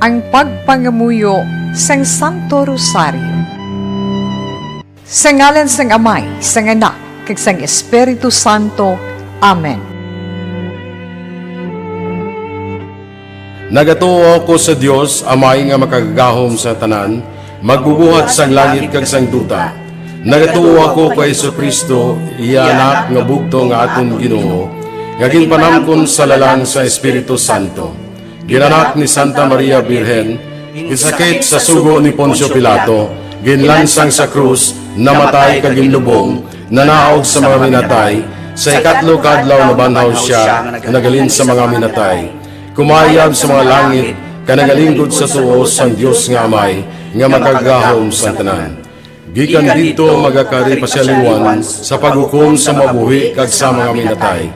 ang pagpangamuyo sang Santo Rosario. Sa ngalan sang Amay, sang Anak, kag sang Espiritu Santo. Amen. Nagatuo ako sa Dios, Amay nga makagagahom sa tanan, magbubuhat sang langit kag sang duta. Nagatuo ako kay Jesucristo, iya anak nga bugto nga aton Ginoo, nga ginpanamkon sa lalang sa Espiritu Santo. Ginanak ni Santa Maria Birhen, gisakit sa sugo ni Poncio Pilato, ginlansang sa krus, namatay kag ginlubong, nanaog sa mga minatay, sa ikatlo kadlaw na banhaw siya, nagalin sa mga minatay. Kumayab sa mga langit, kanagalingkod sa tuos ang Dios nga Amay, nga makagahom sa tanan. Gikan dito magakari pasyaliwan sa paghukom sa mabuhi kag sa mga minatay.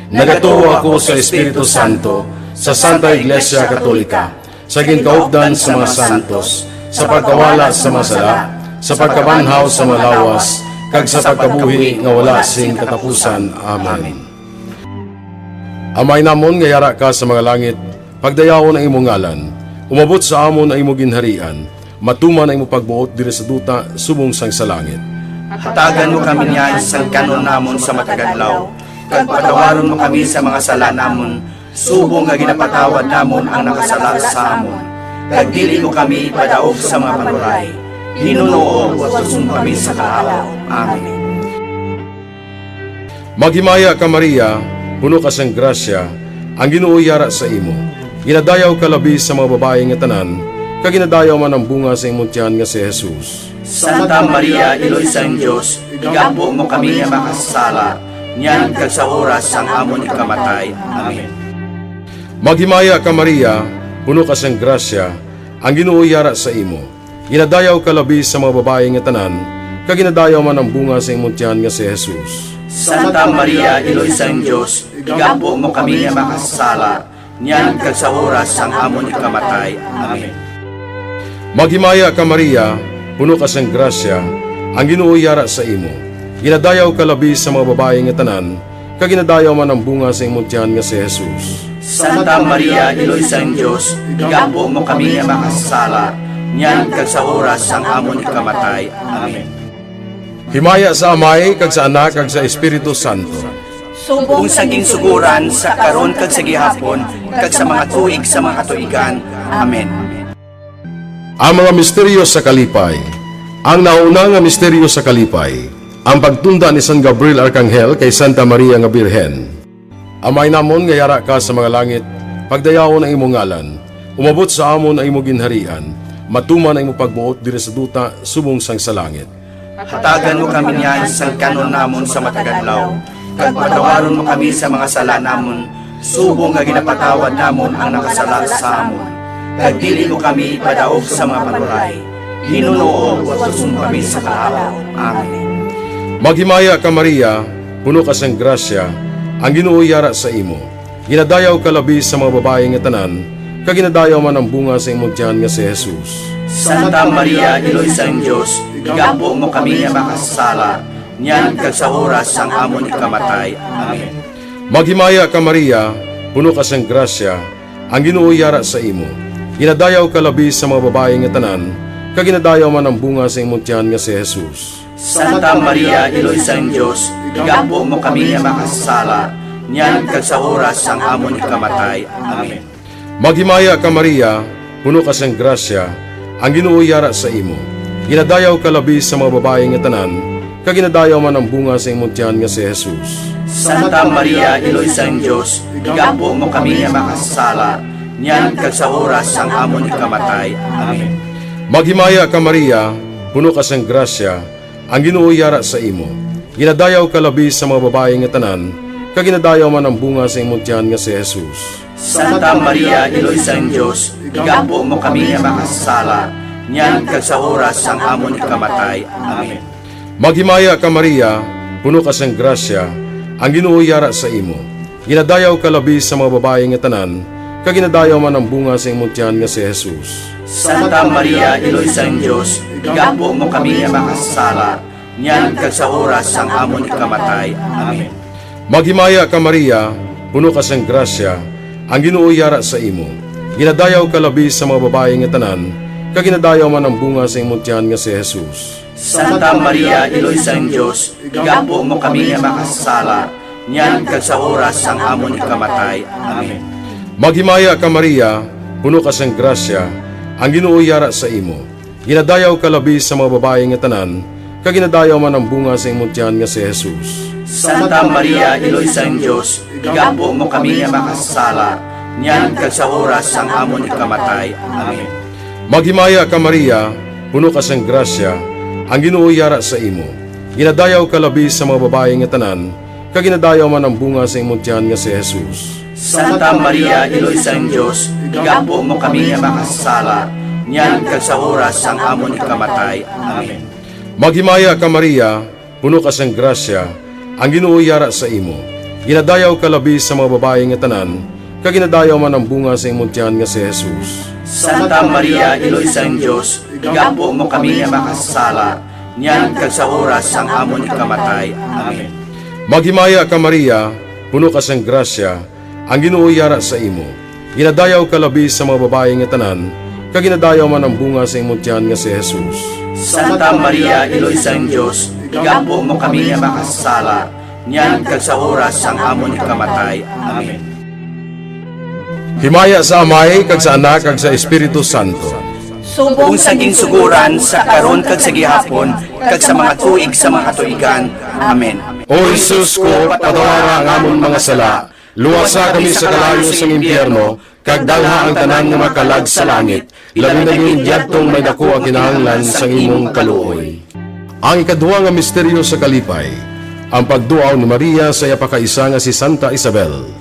Nagatuo ako sa Espiritu Santo, sa Santa Iglesia Katolika, sa ginkaupdan sa mga santos, sa pagkawala sa masala, sa pagkabanhaw sa malawas, kag sa pagkabuhi nga wala sing katapusan. Amen. Amay namon nga yara ka sa mga langit, pagdayawon ang imong ngalan, umabot sa amon ang imong ginharian, matuman ang imong pagbuot diri sa duta subong sang sa langit. Hatagan mo kami niyan sa kanon namon sa matagadlaw, kag patawaron mo kami sa mga sala namon, subong nga ginapatawad namon ang nakasala sa amon. Kag dili mo kami ipadaog sa mga panuray, hinunoo at tusong kami sa kaalaw. Amen. Maghimaya ka Maria, puno ka sang grasya, ang Ginoo yara sa imo. Ginadayaw ka labi sa mga babae nga tanan, kag ginadayaw man ang bunga sa imong tiyan nga si Jesus. Santa Maria, Iloy sang Diyos, igampo mo kami nga makasala, niyan kag sa oras sang amon ikamatay. Amen. Maghimaya ka Maria, puno ka sang grasya, ang Ginoo yara sa imo. Ginadayaw ka labi sa mga babae nga tanan, kag ginadayaw man ang bunga sa imong tiyan nga si Jesus. Santa Maria, Iloy sang Diyos, igampo mo kami nga makasala, niyan kag sa oras sang amon ikamatay. Amen. Maghimaya ka Maria, puno ka sang grasya, ang Ginoo yara sa imo. Ginadayaw ka labi sa mga babae nga tanan, kag ginadayaw man ang bunga sa imong tiyan nga si Jesus. Santa Maria, Iloy sang Diyos, igampo mo kami nga makasala, niyan kag sa oras sang amon ikamatay. Amen. Himaya sa Amay, kag sa Anak, kag sa Espiritu Santo. Kung saging suguran sa karon kag sa gihapon, kag sa mga tuig sa mga katuigan. Amen. Ang mga misteryo sa kalipay. Ang nauna nga misteryo sa kalipay, ang pagtunda ni San Gabriel Arkanghel kay Santa Maria nga Birhen. Amay namon nga yara ka sa mga langit, pagdayawon ang imong ngalan, umabot sa amon ang imong ginharian, matuman ang imong pagbuot diri sa duta subong sang sa langit. Hatagan mo kami niyan sa kanon namon sa matagadlaw, kag patawaron mo kami sa mga sala namon, subong nga ginapatawad namon ang nakasala sa amon. Kag dili mo kami ipadaog sa mga panuray, hinunoo at tusong kami sa kaalaw. Amen. Maghimaya ka Maria, puno ka sang grasya, ang Ginoo yara sa imo. Ginadayaw ka labi sa mga babae nga tanan, kag ginadayaw man ang bunga sa imong tiyan nga si Jesus. Santa Maria, Iloy sang Diyos, igampo mo kami nga makasala, niyan kag sa oras sang amon ikamatay. Amen. Maghimaya ka Maria, puno ka sang grasya, ang Ginoo yara sa imo. Ginadayaw ka labi sa mga babae nga tanan, kag ginadayaw man ang bunga sa imong tiyan nga si Jesus. Santa Maria, Iloy sang Diyos, igampo mo kami nga makasala, niyan kag sa oras sang amon ikamatay. Amen. Maghimaya ka Maria, puno ka sang grasya, ang Ginoo yara sa imo. Ginadayaw ka labi sa mga babae nga tanan, kag ginadayaw man ang bunga sa imong tiyan nga si Jesus. Santa Maria, Iloy sang Diyos, igampo mo kami nga makasala, niyan kag sa oras sang amon ikamatay. Amen. Maghimaya ka Maria, puno ka sang grasya, ang Ginoo yara sa imo. Ginadayaw ka labi sa mga babae nga tanan, kag ginadayaw man ang bunga sa imong tiyan nga si Jesus. Santa Maria, Iloy sang Diyos, igampo mo kami nga makasala, niyan kag sa oras sang amon ikamatay. Amen. Maghimaya ka Maria, puno ka sang grasya, ang Ginoo yara sa imo. Ginadayaw ka labi sa mga babae nga tanan, kag ginadayaw man ang bunga sa imong tiyan nga si Jesus. Santa Maria, Iloy sang Diyos, igampo mo kami nga makasala, niyan kag sa oras sang amon ikamatay. Amen. Maghimaya ka Maria, puno ka sang grasya, ang Ginoo yara sa imo. Ginadayaw ka labi sa mga babae nga tanan, kag ginadayaw man ang bunga sa imong tiyan nga si Jesus. Santa Maria, Iloy sa Diyos, igampo mo kami nga makasala, niyan kag sa oras ang amon ikamatay. Amen. Maghimaya ka Maria, puno ka sang grasya, ang Ginoo yara sa imo. Ginadayaw ka labi sa mga babae nga tanan, kag ginadayaw man ang bunga sa imong tiyan nga si Jesus. Santa Maria, Iloy sa Diyos, igampo mo kami nga makasala, niyan kag sa oras ang amon ikamatay. Amen. Maghimaya ka Maria, puno ka sang grasya, ang Ginoo yara sa imo. Ginadayaw ka labi sa mga babae nga tanan, kag ginadayaw man ang bunga sa imong tiyan nga si Jesus. Santa Maria, Iloy sa Diyos, igampo mo kami nga makasala, niyan kag sa oras ang amon ikamatay. Amen. Maghimaya ka Maria, puno ka sang grasya, ang Ginoo yara sa imo. Ginadayaw ka labi sa mga babae nga tanan, kag ginadayaw man ang bunga sa imong tiyan nga si Jesus. Santa Maria, Iloy sa Diyos, igampo mo kami nga makasala, niyan kag sa oras ang amon ikamatay. Amen. Maghimaya ka Maria, puno ka sang grasya, ang Ginoo yara sa imo. Ginadayaw ka labi sa mga babae nga tanan, kag ginadayaw man ang bunga sa imong tiyan nga si Jesus. Santa Maria, Iloy sa Diyos, igampo mo kami nga makasala, niyan kag sa oras ang amon ikamatay. Amen. Himaya sa Amay, kag sa Anak, kag sa Espiritu Santo. Kung saging suguran sa karon kag sa gihapon, kag sa mga tuig sa mga katuigan. Amen. O Jesus ko, patawara ang amon mga sala, luwasa kami sa kalayo sa impyerno, kag dalha ang tanan nga makalag sa langit, labi na yung idyatong may dako ang kinahanglan sa imong kaluoy. Ang ikaduha nga misteryo sa kalipay, ang pagduaw ni Maria sa yapakaisa nga si Santa Isabel.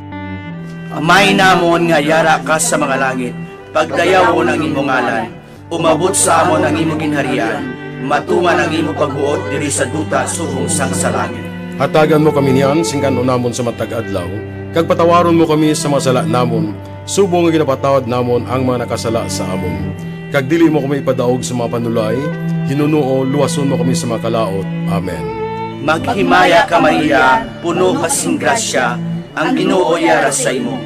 Amay namon nga yara ka sa mga langit, pagdayaw mo ng imong ngalan, umabot sa amon ang imong ginharian, matuman ang imong pagbuot diri sa duta subong sang sa langit. Hatagan mo kami niyan, singkan namon sa matag adlaw, kag patawaron mo kami sa mga sala namon, subong nga ginapatawad namon ang mga nakasala sa amon. Kag dili mo kami ipadaog sa mga panulay, hinunuo, luwason mo kami sa mga kalaot. Amen. Maghimaya ka Maria, puno ka sing grasya, ang Ginoo yara sa imo.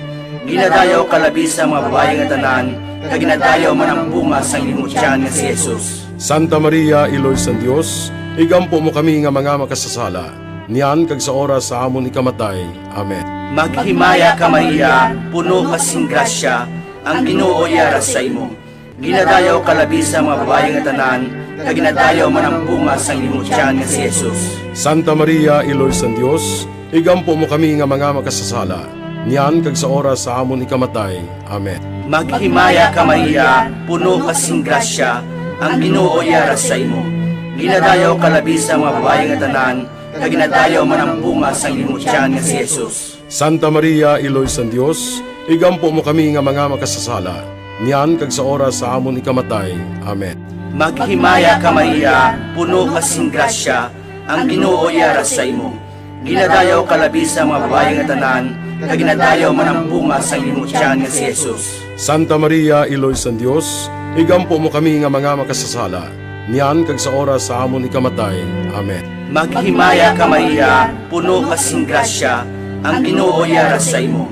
Ginadayaw ka labi sa mga babae nga tanan, kag ginadayaw man ang bunga sa imong tiyan nga si Jesus. Santa Maria, Iloy sa Dios, igampo mo kami nga mga makasasala, niyan kag sa oras sa amon ikamatay. Amen. Maghimaya ka Maria, puno ka sing grasya, ang Ginoo yara sa imo. Ginadayaw ka labi sa mga babae nga tanan, kag ginadayaw man ang bunga sa imong tiyan nga si Jesus. Santa Maria, Iloy sa Dios, igampo mo kami nga mga makasasala, niyan kag sa oras sa amon ikamatay. Amen. Maghimaya ka Maria, puno ka sing grasya, ang Ginoo yara sa imo. Ginadayaw ka labi sa mga babae nga tanan, kag ginadayaw man ang bunga sa imong tiyan nga si Jesus. Santa Maria, Iloy sa Dios, igampo mo kami nga mga makasasala, niyan kag sa oras sa amon ikamatay. Amen. Maghimaya ka Maria, puno ka sing grasya, ang Ginoo yara sa imo. Ginadayaw ka labi sa mga babae nga tanan, kag ginadayaw man ang bunga sa imong tiyan nga si Jesus. Santa Maria, Iloy sa Dios, igampo mo kami nga mga makasasala, niyan kag sa oras sa amon ikamatay. Amen. Maghimaya ka Maria, puno ka sing grasya, ang Ginoo yara sa imo.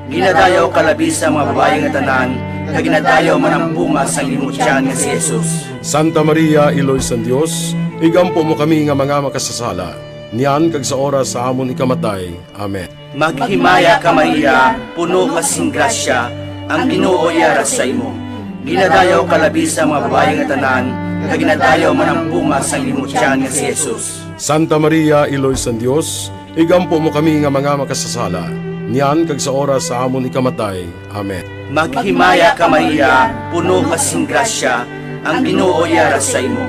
Ginadayaw ka labi sa mga babae nga tanan, kag ginadayaw man ang bunga sa imong tiyan nga si Jesus. Santa Maria, Iloy sa Dios, igampo mo kami nga mga makasasala, niyan kag sa oras sa amon ikamatay. Amen. Maghimaya ka Maria, puno ka sing grasya, ang Ginoo yara sa imo. Ginadayaw ka labi sa mga babae nga tanan, kag ginadayaw man ang bunga sa imong tiyan nga si Jesus. Santa Maria, Iloy sa Dios, igampo mo kami nga mga makasasala, niyan kag sa oras sa amon ikamatay. Amen. Maghimaya ka Maria, puno ka sing grasya, ang Ginoo yara sa imo.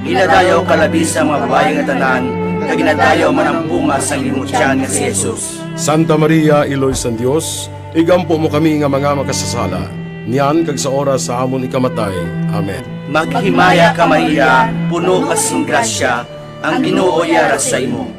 Ginadayaw ka labi sa mga babae nga tanan, kag ginadayaw man ang bunga sa imong tiyan nga si Jesus. Santa Maria, Iloy sa Dios, igampo mo kami nga mga makasasala, niyan kag sa oras sa amon ikamatay. Amen. Maghimaya ka Maria, puno ka sing grasya, ang Ginoo yara sa imo.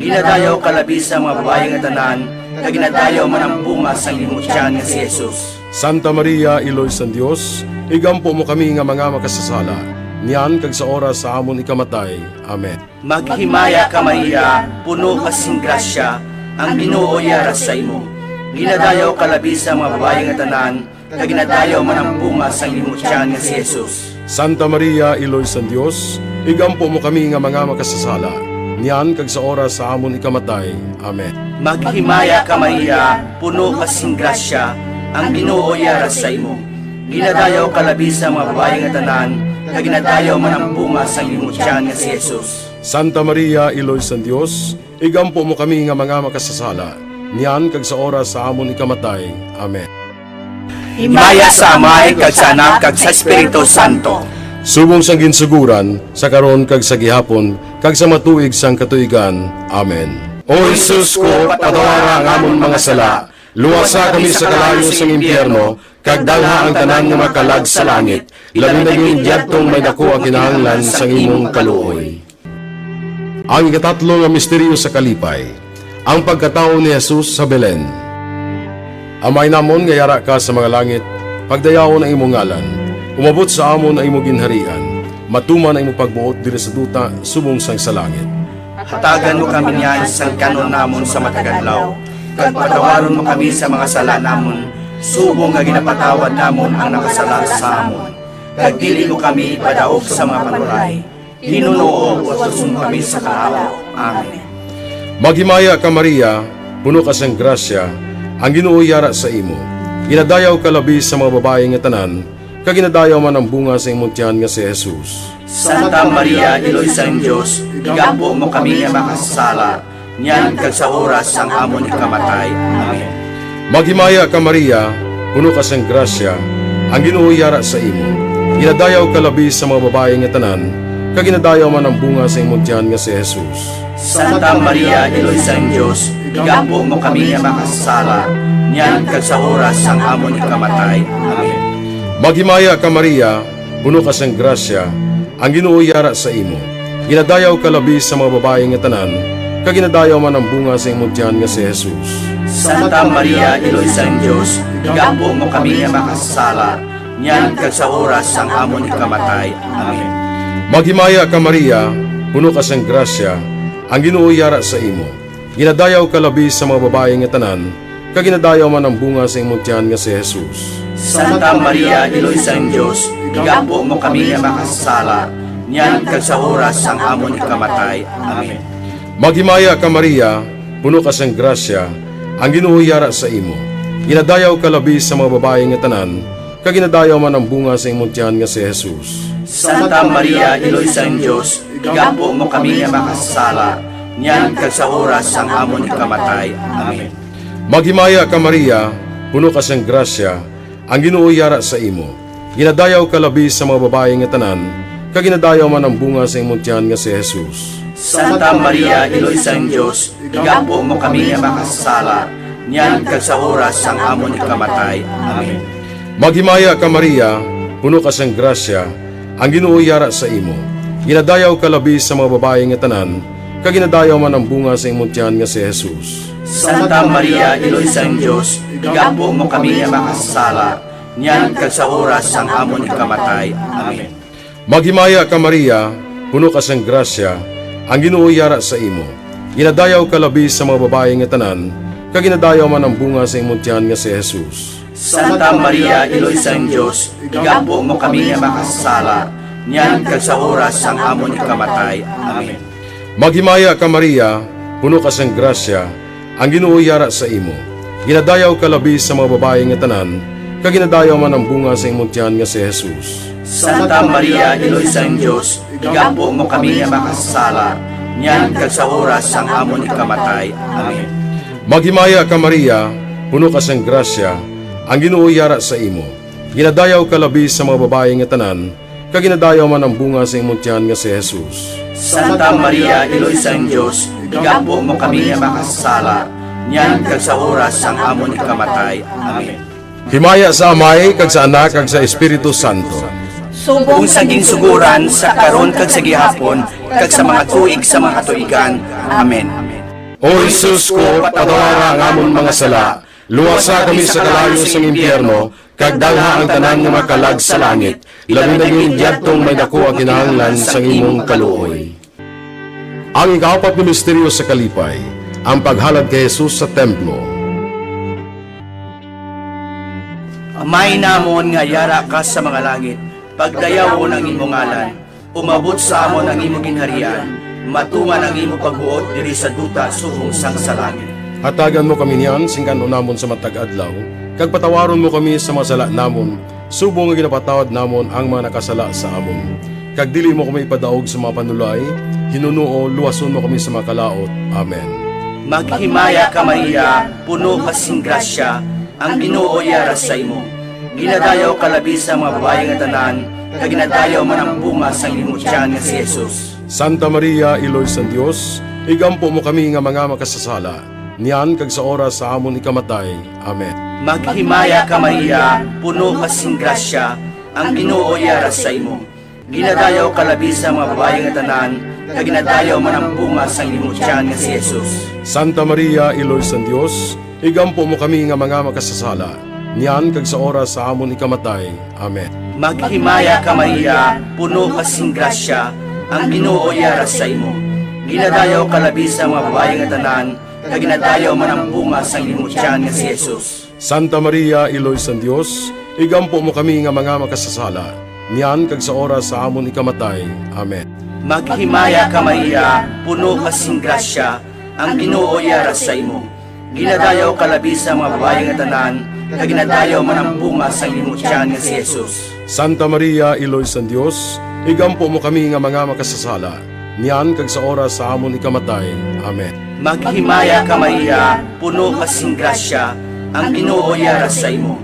Ginadayaw ka labi sa mga babae nga tanan, kag ginadayaw man ang bunga sa imong tiyan nga si Jesus. Santa Maria, Iloy sa Dios, igampo mo kami nga mga makasasala, niyan kag sa oras sa amon ikamatay. Amen. Maghimaya ka Maria, puno ka sing grasya, ang Ginoo yara sa imo. Ginadayaw ka labi sa mga babae nga tanan, kag ginadayaw man ang bunga sa imong tiyan nga si Jesus. Santa Maria, Iloy sa Dios, igampo mo kami nga mga makasasala, niyan kag sa oras sa amon ikamatay. Amen. Maghimaya ka Maria, puno ka sing grasya, ang Ginoo yara sa imo. Ginadayaw ka labi sa mga babae nga tanan, kag ginadayaw man ang bunga sa imong tiyan nga si Jesus. Santa Maria, Iloy sa Dios, igampo mo kami nga mga makasasala, niyan kag sa oras sa amon ikamatay. Amen. Himaya sa Amay kag sa Anak kag sa Espiritu Santo. Subong sang ginsuguran, sa karon kag sa gihapon, kag sa matuig sang katuigan. Amen. O Jesus ko, patawara ang amon mga sala, luwasa kami sa kalayo sang impyerno, kag dalha ang tanan nga makalag sa langit, labi na yung diyadtong may dako ang kinahanglan sang imong kaluoy. Ang ikatatlo nga misteryo sa kalipay, ang pagkatao ni Jesus sa Belen. Amay namon nga yara ka sa mga langit, pagdayawon ang imong ngalan, umabot sa amon ang imong ginharian, matuman ang imong pagbuot diri sa duta subong sang sa langit. Hatagan mo kami niyan sa kanon namon sa mataganlaw, kag patawaron mo kami sa mga sala namon, subong nga ginapatawad namon ang nakasala sa amon. Kag dili mo kami padaog sa mga panuray, hinunoo o tusun kami sa kaalaw. Amen. Maghimaya ka Maria, puno ka sang grasya, ang Ginoo yara sa imo. Ginadayaw ka labi sa mga babae nga tanan, kag ginadayaw man ang bunga sa imong tiyan nga si Jesus. Santa Maria, Iloy sa Diyos, igampo mo kami nga makasala, niyan kag sa oras ang amon ikamatay. Amen. Maghimaya ka Maria, puno ka sang grasya, ang Ginoo yara sa imo. Ginadayaw ka labi sa mga babae nga tanan, kag ginadayaw man ang bunga sa imong tiyan nga si Jesus. Santa Maria, Iloy sa Diyos, igampo mo kami nga makasala, niyan kag sa oras ang amon ikamatay. Amen. Maghimaya ka Maria, puno ka sang grasya, ang Ginoo yara sa imo. Ginadayaw ka labi sa mga babae nga tanan, kag ginadayaw man ang bunga sa imong tiyan nga si Jesus. Santa Maria, Iloy sa Diyos, igampo mo kami nga makasala, niyan kag sa oras ang amon ikamatay. Amen. Maghimaya ka Maria, puno ka sang grasya, ang Ginoo yara sa imo. Ginadayaw ka labi sa mga babae nga tanan, kag ginadayaw man ang bunga sa imong tiyan nga si Jesus. Santa Maria, Iloy sa Diyos, igampo mo kami nga makasala, niyan kag sa oras ang amon ikamatay. Amen. Maghimaya ka Maria, puno ka sang grasya, ang Ginoo yara sa imo. Ginadayaw ka labi sa mga babae nga tanan, kag ginadayaw man ang bunga sa imong tiyan nga si Jesus. Santa Maria, Iloy sa Diyos, igampo mo kami nga makasala, niyan kag sa oras ang amon ikamatay. Amen. Maghimaya ka Maria, puno ka sang grasya, ang Ginoo yara sa imo. Ginadayaw ka labi sa mga babae nga tanan, kag ginadayaw man ang bunga sa imong tiyan nga si Jesus. Santa Maria, Iloy sa Diyos, igampo mo kami nga makasala, niyan kag sa oras ang amon ikamatay. Amen. Maghimaya ka Maria, puno ka sang grasya, ang Ginoo yara sa imo. Ginadayaw ka labi sa mga babae nga tanan, kag ginadayaw man ang bunga sa imong tiyan nga si Jesus. Santa Maria, Iloy sa Diyos, igampo mo kami nga makasala, niyan kag sa oras ang amon ikamatay. Amen. Maghimaya ka Maria, puno ka sang grasya, ang Ginoo yara sa imo. Ginadayaw ka labi sa mga babae nga tanan, kag ginadayaw man ang bunga sa imong tiyan nga si Jesus. Santa Maria, Iloy sa Diyos, igampo mo kami nga makasala, niyan kag sa oras ang amon ikamatay. Amen. Maghimaya ka Maria, puno ka sang grasya, ang Ginoo yara sa imo. Ginadayaw ka labi sa mga babae nga tanan, kag ginadayaw man ang bunga sa imong tiyan nga si Jesus. Santa Maria, Iloy sa Diyos, igampo mo kami nga makasala, niyan kag sa oras ang amon ikamatay. Amen. Maghimaya ka Maria, puno ka sang grasya, ang Ginoo yara sa imo. Ginadayaw ka labi sa mga babae nga tanan, kag ginadayaw man ang bunga sa imong tiyan nga si Jesus. Santa Maria, Iloy sa Diyos, igampo mo kami nga makasala, niyan kag sa oras ang amon ikamatay. Amen. Himaya sa Amay, kag sa Anak, kag sa Espiritu Santo. Kung sa ginsuguran, sa karon kag sa gihapon, kag sa mga tuig sa mga katuigan. Amen. O Jesus ko, patawara ang amon mga sala, luwasa kami sa kalayo sang impyerno, kag dalha ang tanan nga makalag sa langit, labi na yung diyadtong may dako ang kinahanglan sang imong kaluoy. Ang ikapat na misteryo sa kalipay, ang paghalad kay Jesus sa templo. Amay namon nga yara ka sa mga langit, pagdayaw ko ng imong ngalan, umabot sa amon ang imong ginharian, matuman ang imong pagbuot diri sa duta subong sang sa langit. Hatagan mo kami niyan, singkano namon sa matag adlaw, kag patawaron mo kami sa mga sala namon, subong nga ginapatawad namon ang mga nakasala sa amon. Kag dili mo kami ipadaog sa mga panulay, hinunuo, luwason mo kami sa mga kalaot. Amen. Maghimaya ka Maria, puno ka sing grasya, ang Ginoo yara sa imo. Ginadayaw ka labi sa mga babae nga tanan, kag ginadayaw man ang bunga sang imong tiyan nga si Jesus. Santa Maria, Iloy sa Dios, igampo mo kami nga mga makasasala, niyan kag sa oras sa amon ikamatay. Amen. Maghimaya ka Maria, puno ka sing grasya, ang Ginoo yara sa imo. Ginadayaw ka labi sa mga babae nga tanan, kag ginadayaw man ang bunga sang imong tiyan nga si Jesus. Santa Maria, Iloy sa Dios, igampo mo kami nga mga makasasala, niyan kag sa oras sa amon ikamatay. Amen. Maghimaya ka Maria, puno ka sing grasya, ang Ginoo yara sa imo. Ginadayaw ka labi sa mga babae nga tanan, kag ginadayaw man ang bunga sang imong tiyan nga si Jesus. Santa Maria, Iloy sa Dios, igampo mo kami nga mga makasasala, niyan kag sa oras sa amon ikamatay. Amen. Maghimaya ka Maria, puno ka sing grasya, ang Ginoo yara sa imo. Ginadayaw ka labi sa mga babae nga tanan, kag ginadayaw man ang bunga sang imong tiyan nga si Jesus. Santa Maria, Iloy sa Dios, igampo mo kami nga mga makasasala, niyan kag sa oras sa amon ikamatay. Amen. Maghimaya ka Maria, puno ka sing grasya, ang Ginoo yara sa imo.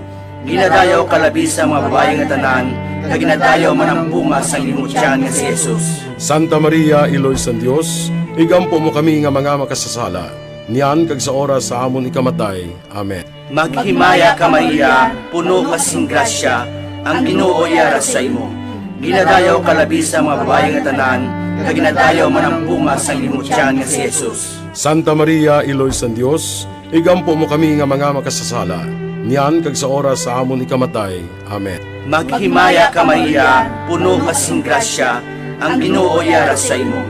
Ginadayaw ka labi sa mga babae nga tanan, kag ginadayaw man ang bunga sang imong tiyan nga si Jesus. Santa Maria, Iloy sa Dios, igampo mo kami nga mga makasasala, niyan kag sa oras sa amon ikamatay. Amen. Maghimaya ka Maria, puno ka sing grasya, ang Ginoo yara sa imo. Ginadayaw ka labi sa mga babae nga tanan, kag ginadayaw man ang bunga sang imong tiyan nga si Jesus. Santa Maria, Iloy sa Dios, igampo mo kami nga mga makasasala, niyan kag sa oras sa amon ikamatay. Amen. Maghimaya ka Maria, puno ka sing grasya, ang Ginoo yara sa imo.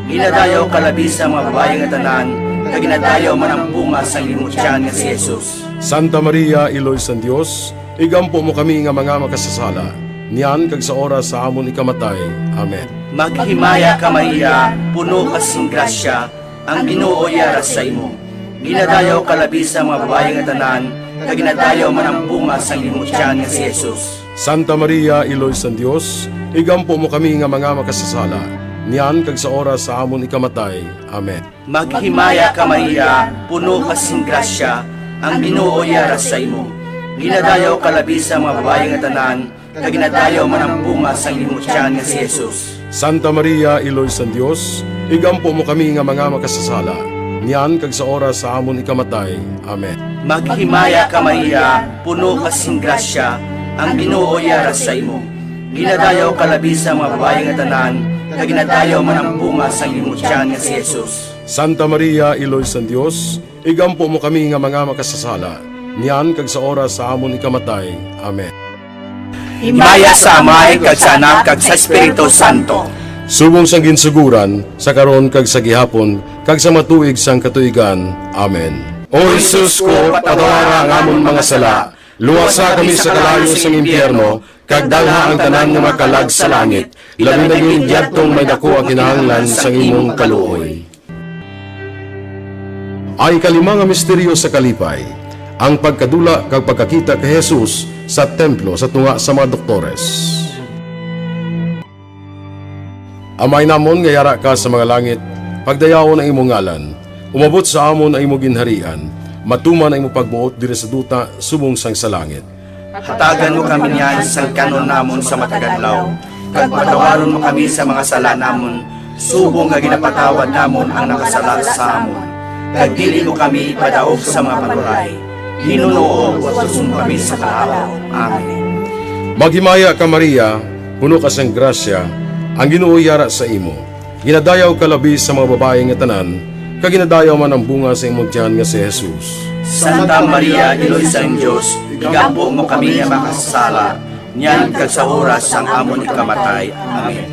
Ginadayaw ka labi sa mga babae nga tanan, kag ginadayaw man ang bunga sang imong tiyan nga si Jesus. Santa Maria, Iloy sa Dios, igampo mo kami nga mga makasasala, niyan kag sa oras sa amon ikamatay. Amen. Maghimaya ka Maria, puno ka sing grasya, ang Ginoo yara sa imo. Ginadayaw ka labi sa mga babae nga tanan, kag ginadayaw man ang bunga sang imong tiyan nga si Jesus. Santa Maria, Iloy sa Dios, igampo mo kami nga mga makasasala, niyan kag sa oras sa amon ikamatay. Amen. Maghimaya ka Maria, puno ka sing grasya, ang Ginoo yara sa imo. Ginadayaw ka labi sa mga babae nga tanan, kag ginadayaw man ang bunga sang imong tiyan nga si Jesus. Santa Maria, Iloy sa Dios, igampo mo kami nga mga makasasala, niyan kag sa oras sa amon ikamatay. Amen. Maghimaya ka Maria, puno ka sing grasya, ang Ginoo yara sa imo. Ginadayaw ka labi sa mga babae nga tanan, kag ginadayaw man ang bunga sang imong tiyan nga si Jesus. Santa Maria, Iloy sa Dios, igampo mo kami nga mga makasasala, niyan kag sa oras sa amon ikamatay. Amen. Himaya sa Amay, kag sa Anak, kag sa Espiritu Santo. Subong sang ginsuguran, sa karon kag sa gihapon, kag sa matuig sang katuigan. Amen. O Jesus ko, patawara ang amon mga sala, luwasa kami sa kalayo sang impyerno, kag dalha ang tanan nga makalag sa langit, labi na yung diyadtong may dako ang kinahanglan sang imong kaluoy. Ay kalima nga misteryo sa kalipay, ang pagkadula kag pagkakita kay Jesus sa templo sa tunga sa mga doktores. Amay namon nga yara ka sa mga langit, pagdayawon ang imong ngalan, umabot sa amon ang imong ginharian, matuman ang imong pagbuot diri sa duta subong sang sa langit. Hatagan mo kami niyan sa kanon namon sa matagadlaw, kag patawaron mo kami sa mga sala namon, subong nga ginapatawad namon ang nakasala sa amon. Kag dili mo kami ipadaog sa mga panulay, hinunuo wasun kami sa kalaw. Amen. Maghimaya ka Maria, puno ka sang grasya, ang Ginoo yara sa imo. Ginadayaw ka labi sa mga babae nga tanan, kag ginadayaw man ang bunga sa imong tiyan nga si Jesus. Santa Maria, Iloy sang Dios, igampo mo kami nga makasala, niyan kag sa oras sang amon ikamatay. Amen.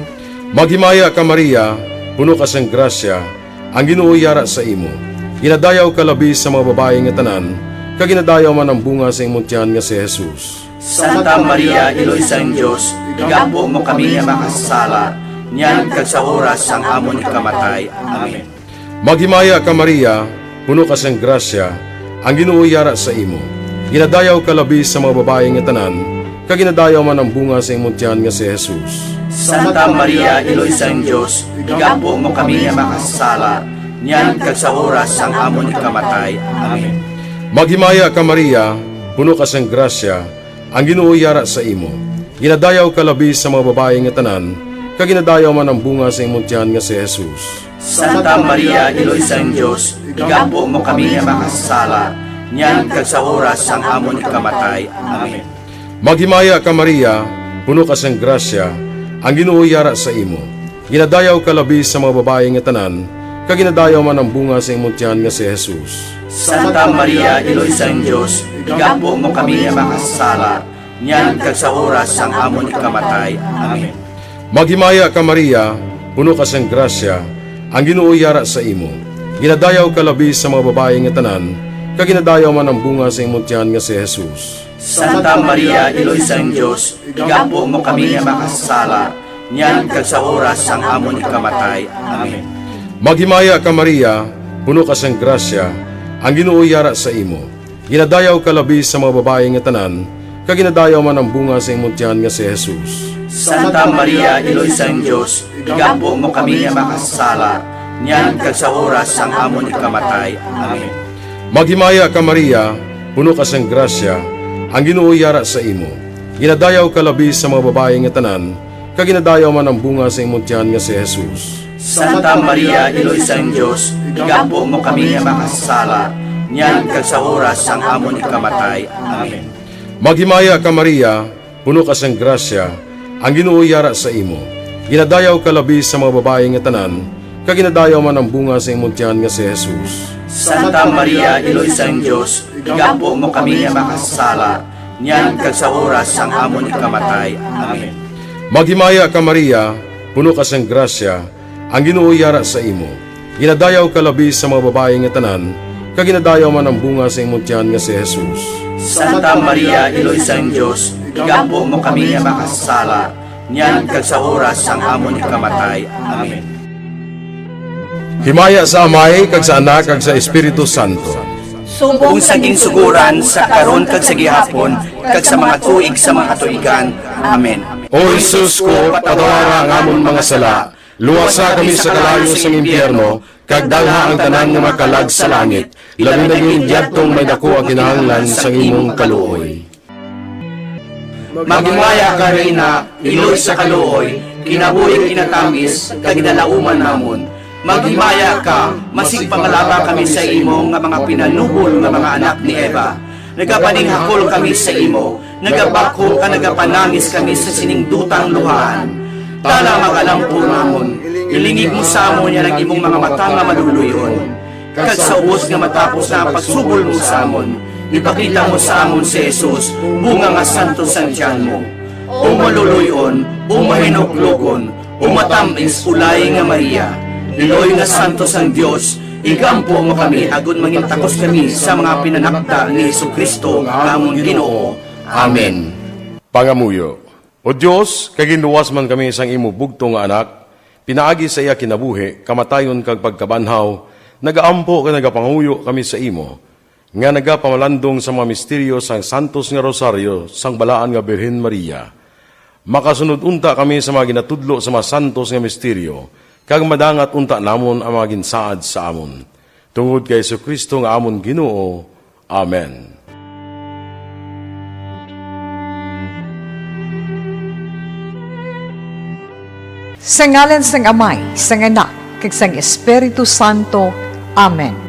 Maghimaya ka Maria, puno ka sang grasya, ang Ginoo yara sa imo. Ginadayaw ka labi sa mga babae nga tanan, kaginadayaw man ang bunga sa imong tiyan nga si Jesus. Santa Maria, Iloy sang Diyos, igampo mo kami nga makasala, niyan kag sa oras sang amon ikamatay. Amen. Maghimaya ka Maria, puno ka sang grasya, ang Ginoo yara sa imo. Ginadayaw ka labi sa mga babae nga tanan, kaginadayaw man ang bunga sa imong tiyan nga si Jesus. Santa Maria, Iloy sang Diyos, igampo mo kami nga makasala, niyan kag sa oras sang amon ikamatay. Amen. Maghimaya ka Maria, puno ka sang grasya, ang Ginoo yara sa imo. Ginadayaw ka labi sa mga babae nga tanan, kaginadayaw man ang bunga sa imong tiyan nga si Jesus. Santa Maria, Iloy sang Diyos, igampo mo kami nga makasala, niyan kag sa oras sang amon ikamatay. Amen. Maghimaya ka Maria, puno ka sang grasya, ang Ginoo yara sa imo. Ginadayaw ka labi sa mga babae nga tanan, kaginadayaw man ang bunga sa imong tiyan nga si Jesus. Santa Maria, Iloy sang Diyos, igampo mo kami nga makasala, niyan kag sa oras sang amon ikamatay. Amen. Maghimaya ka Maria, puno ka sang grasya, ang Ginoo yara sa imo. Ginadayaw ka labi sa mga babae nga tanan, kaginadayaw man ang bunga sa imong tiyan nga si Jesus. Santa Maria, Iloy sang Diyos, igampo mo kami nga makasala, niyan kag sa oras sang amon ikamatay. Amen. Maghimaya ka Maria, puno ka sang grasya, ang Ginoo yara sa imo. Ginadayaw ka labi sa mga babae nga tanan, kaginadayaw man ang bunga sa imong tiyan nga si Jesus. Santa Maria, Iloy sang Diyos, igampo mo kami nga makasala, niyan kag sa oras sang amon ikamatay. Amen. Maghimaya ka Maria, puno ka sang grasya, ang Ginoo yara sa imo. Ginadayaw ka labi sa mga babae nga tanan, kaginadayaw man ang bunga sa imong tiyan nga si Jesus. Santa Maria, Iloy sang Diyos, igampo mo kami nga makasala, niyan kag sa oras sang amon ikamatay. Amen. Maghimaya ka Maria, puno ka sang grasya, ang Ginoo yara sa imo. Ginadayaw ka labi sa mga babae nga tanan, kaginadayaw man ang bunga sa imong tiyan nga si Jesus. Santa Maria, Iloy sang Diyos, igampo mo kami nga makasala, niyan kag sa oras sang amon ikamatay. Amen. Maghimaya ka Maria, puno ka sang grasya, ang Ginoo yara sa imo. Ginadayaw ka labi sa mga babae nga tanan, kaginadayaw man ang bunga sa imong tiyan nga si Jesus. Santa Maria, Iloy sang Diyos, igampo mo kami nga makasala, niyan kag sa oras sang amon ikamatay. Amen. Himaya sa Amay, kag sa Anak, kag sa Espiritu Santo. Kung saging suguran sa karon kag sa gihapon, kag sa mga tuig sa mga tuigan. Amen. O Jesus ko, patawara ang amon mga sala, luwasa kami sa kalayo sa impyerno, kag dalha ang tanan nga makalag sa langit, labi na yung diyadtong may dako ang kinahanglan sa imong kaluoy. Maghimaya ka Reyna, Iloy sa kaluoy, kinabuhing kinatamis, kag ginalauman namon. Maghimaya ka, masig pangalaba kami sa imo nga mga pinanubol nga mga anak ni Eva. Nagapaninghakol kami sa imo, nagabako ka nagapanangis kami sa siningdutang luhaan. Tala magalampo namon, ilingig mo sa amon yan ang imong mga mata nga maluluyon. Kag sa ubos nga matapos na ang pagsubol mo sa amon, ipakita mo sa amon si Jesus, bunga nga santo sa tiyan mo. O maluluyon, o mahinuklogon, o matamis ulay nga Maria, Iloy nga santo sang Dios, igampo mo kami agon mangintakos kami sa mga pinanakda ni Jesucristo nga amon Ginoo. Amen. Pangamuyo. O Dios, kay ginuwas man kami sang imo bugto nga anak, pinaagi sa iya kinabuhi, kamatayon kag pagkabanhaw, nagaampo ka nagapanguyo kami sa imo, nga nagapamalandong sa mga misteryo sang santos nga rosaryo sang balaan nga Birhen Maria. Makasunod unta kami sa mga ginatudlo sa mga santos nga misteryo, kag madangat unta namon ang mga ginsaad sa amon. Tungod kay Jesucristo nga amon Ginoo. Amen. Sa ngalan sang Amay, sang Anak, kag sang Espiritu Santo. Amen.